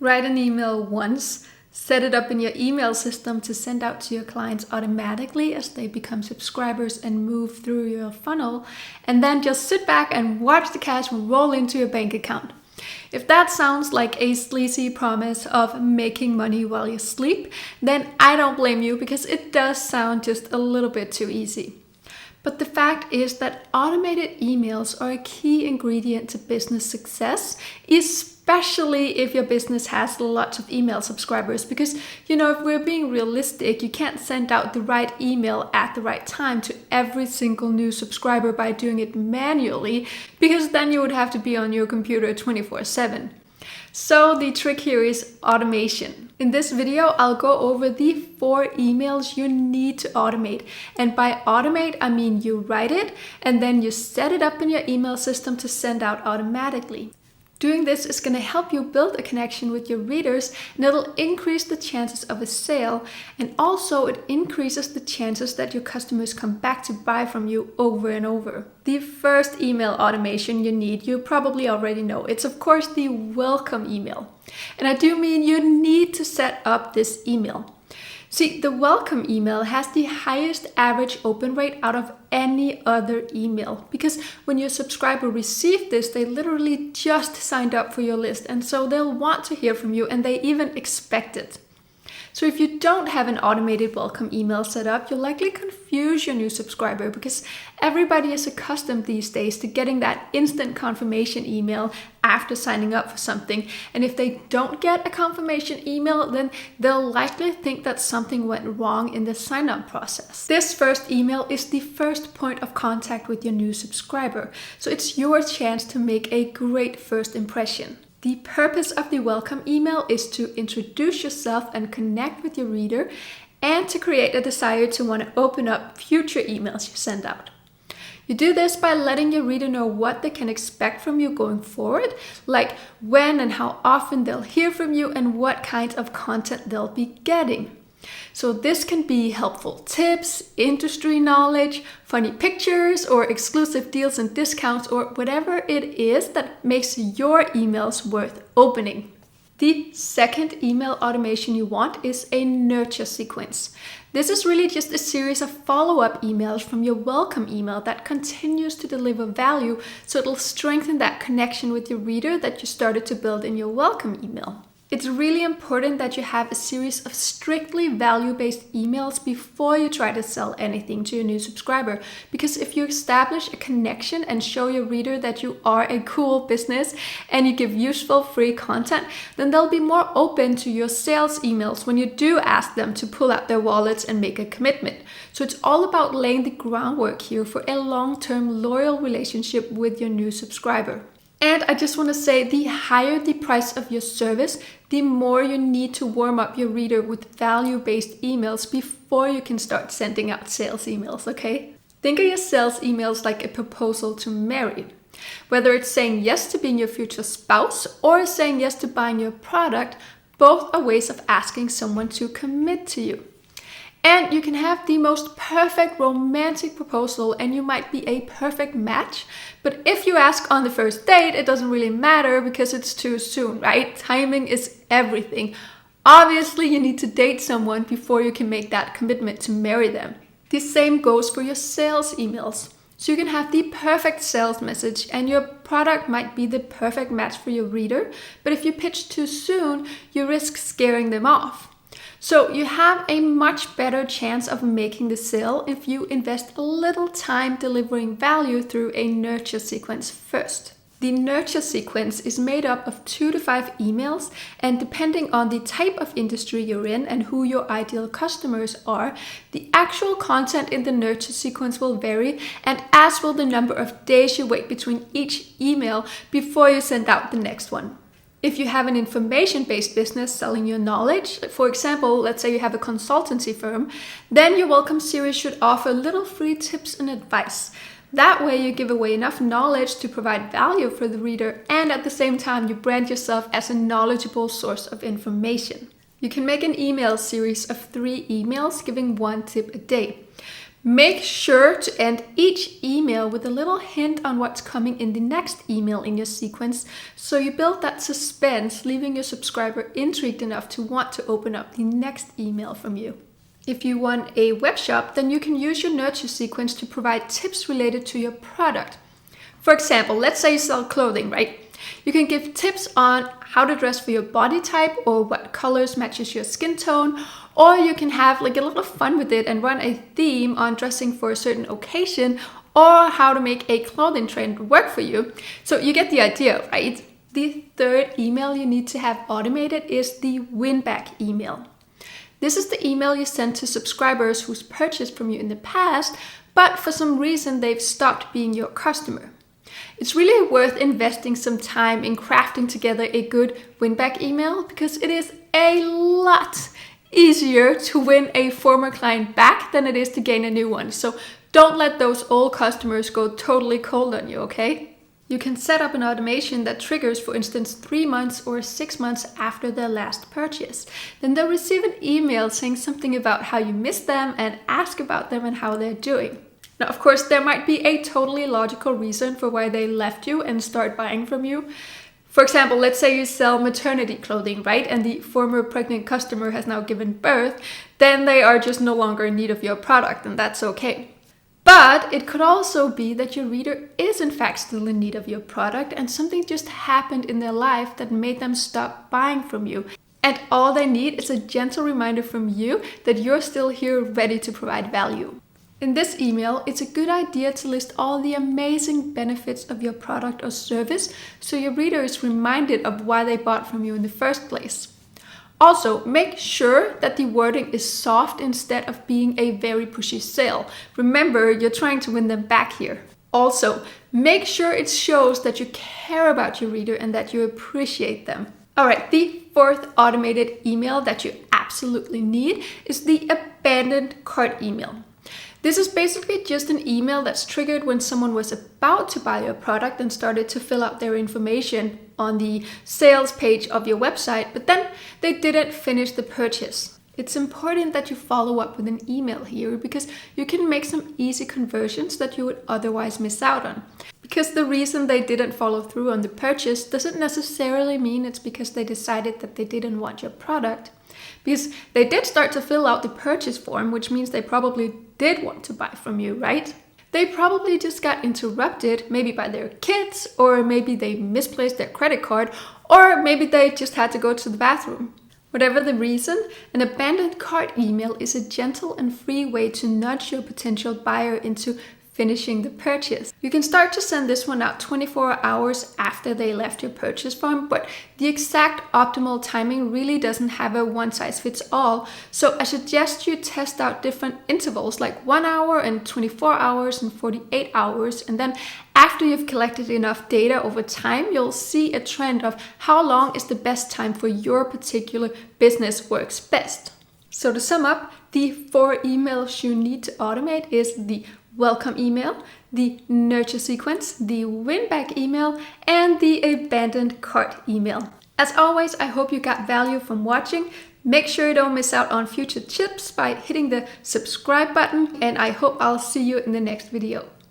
Write an email once, set it up in your email system to send out to your clients automatically as they become subscribers and move through your funnel, and then just sit back and watch the cash roll into your bank account. If that sounds like a sleazy promise of making money while you sleep, then I don't blame you, because it does sound just a little bit too easy. But the fact is that automated emails are a key ingredient to business success, especially if your business has lots of email subscribers. Because, if we're being realistic, you can't send out the right email at the right time to every single new subscriber by doing it manually, because then you would have to be on your computer 24/7. So the trick here is automation. In this video, I'll go over the 4 emails you need to automate. And by automate, I mean you write it and then you set it up in your email system to send out automatically. Doing this is going to help you build a connection with your readers, and it'll increase the chances of a sale, and also it increases the chances that your customers come back to buy from you over and over. The first email automation you need, you probably already know. It's of course the welcome email. And I do mean you need to set up this email. See, the welcome email has the highest average open rate out of any other email, because when your subscriber received this, they literally just signed up for your list, and so they'll want to hear from you, and they even expect it. So if you don't have an automated welcome email set up, you'll likely confuse your new subscriber, because everybody is accustomed these days to getting that instant confirmation email after signing up for something. And if they don't get a confirmation email, then they'll likely think that something went wrong in the sign-up process. This first email is the first point of contact with your new subscriber, so it's your chance to make a great first impression. The purpose of the welcome email is to introduce yourself and connect with your reader, and to create a desire to want to open up future emails you send out. You do this by letting your reader know what they can expect from you going forward, like when and how often they'll hear from you and what kind of content they'll be getting. So this can be helpful tips, industry knowledge, funny pictures, or exclusive deals and discounts, or whatever it is that makes your emails worth opening. The second email automation you want is a nurture sequence. This is really just a series of follow-up emails from your welcome email that continues to deliver value, so it'll strengthen that connection with your reader that you started to build in your welcome email. It's really important that you have a series of strictly value-based emails before you try to sell anything to your new subscriber, because if you establish a connection and show your reader that you are a cool business and you give useful free content, then they'll be more open to your sales emails when you do ask them to pull out their wallets and make a commitment. So it's all about laying the groundwork here for a long-term loyal relationship with your new subscriber. And I just want to say, the higher the price of your service, the more you need to warm up your reader with value-based emails before you can start sending out sales emails, okay? Think of your sales emails like a proposal to marry. Whether it's saying yes to being your future spouse or saying yes to buying your product, both are ways of asking someone to commit to you. And you can have the most perfect romantic proposal and you might be a perfect match. But if you ask on the first date, it doesn't really matter because it's too soon, right? Timing is everything. Obviously, you need to date someone before you can make that commitment to marry them. The same goes for your sales emails. So you can have the perfect sales message and your product might be the perfect match for your reader. But if you pitch too soon, you risk scaring them off. So you have a much better chance of making the sale if you invest a little time delivering value through a nurture sequence first. The nurture sequence is made up of 2 to 5 emails, and depending on the type of industry you're in and who your ideal customers are, the actual content in the nurture sequence will vary, and as will the number of days you wait between each email before you send out the next one. If you have an information-based business selling your knowledge, for example, let's say you have a consultancy firm, then your welcome series should offer little free tips and advice. That way you give away enough knowledge to provide value for the reader, and at the same time you brand yourself as a knowledgeable source of information. You can make an email series of 3 emails giving 1 tip a day. Make sure to end each email with a little hint on what's coming in the next email in your sequence, so you build that suspense, leaving your subscriber intrigued enough to want to open up the next email from you. If you run a web shop, then you can use your nurture sequence to provide tips related to your product. For example, let's say you sell clothing, right? You can give tips on how to dress for your body type or what colors matches your skin tone, or you can have like a little fun with it and run a theme on dressing for a certain occasion or how to make a clothing trend work for you. So you get the idea, right? The third email you need to have automated is the win-back email. This is the email you send to subscribers who's purchased from you in the past, but for some reason they've stopped being your customer. It's really worth investing some time in crafting together a good win-back email because it is a lot easier to win a former client back than it is to gain a new one. So don't let those old customers go totally cold on you, okay? You can set up an automation that triggers, for instance, 3 months or 6 months after their last purchase. Then they'll receive an email saying something about how you miss them and ask about them and how they're doing. Now, of course, there might be a totally logical reason for why they left you and start buying from you. For example, let's say you sell maternity clothing, right? And the former pregnant customer has now given birth, then they are just no longer in need of your product, and that's okay. But it could also be that your reader is in fact still in need of your product and something just happened in their life that made them stop buying from you. And all they need is a gentle reminder from you that you're still here ready to provide value. In this email, it's a good idea to list all the amazing benefits of your product or service so your reader is reminded of why they bought from you in the first place. Also, make sure that the wording is soft instead of being a very pushy sale. Remember, you're trying to win them back here. Also, make sure it shows that you care about your reader and that you appreciate them. All right, the fourth automated email that you absolutely need is the abandoned cart email. This is basically just an email that's triggered when someone was about to buy your product and started to fill out their information on the sales page of your website, but then they didn't finish the purchase. It's important that you follow up with an email here because you can make some easy conversions that you would otherwise miss out on. Because the reason they didn't follow through on the purchase doesn't necessarily mean it's because they decided that they didn't want your product. Because they did start to fill out the purchase form, which means they probably did want to buy from you, right? They probably just got interrupted, maybe by their kids, or maybe they misplaced their credit card, or maybe they just had to go to the bathroom. Whatever the reason, an abandoned cart email is a gentle and free way to nudge your potential buyer into finishing the purchase. You can start to send this one out 24 hours after they left your purchase form, but the exact optimal timing really doesn't have a one-size-fits-all. So I suggest you test out different intervals like 1 hour and 24 hours and 48 hours. And then after you've collected enough data over time, you'll see a trend of how long is the best time for your particular business works best. So to sum up, the 4 emails you need to automate is the welcome email, the nurture sequence, the win-back email, and the abandoned cart email. As always, I hope you got value from watching. Make sure you don't miss out on future tips by hitting the subscribe button, and I hope I'll see you in the next video.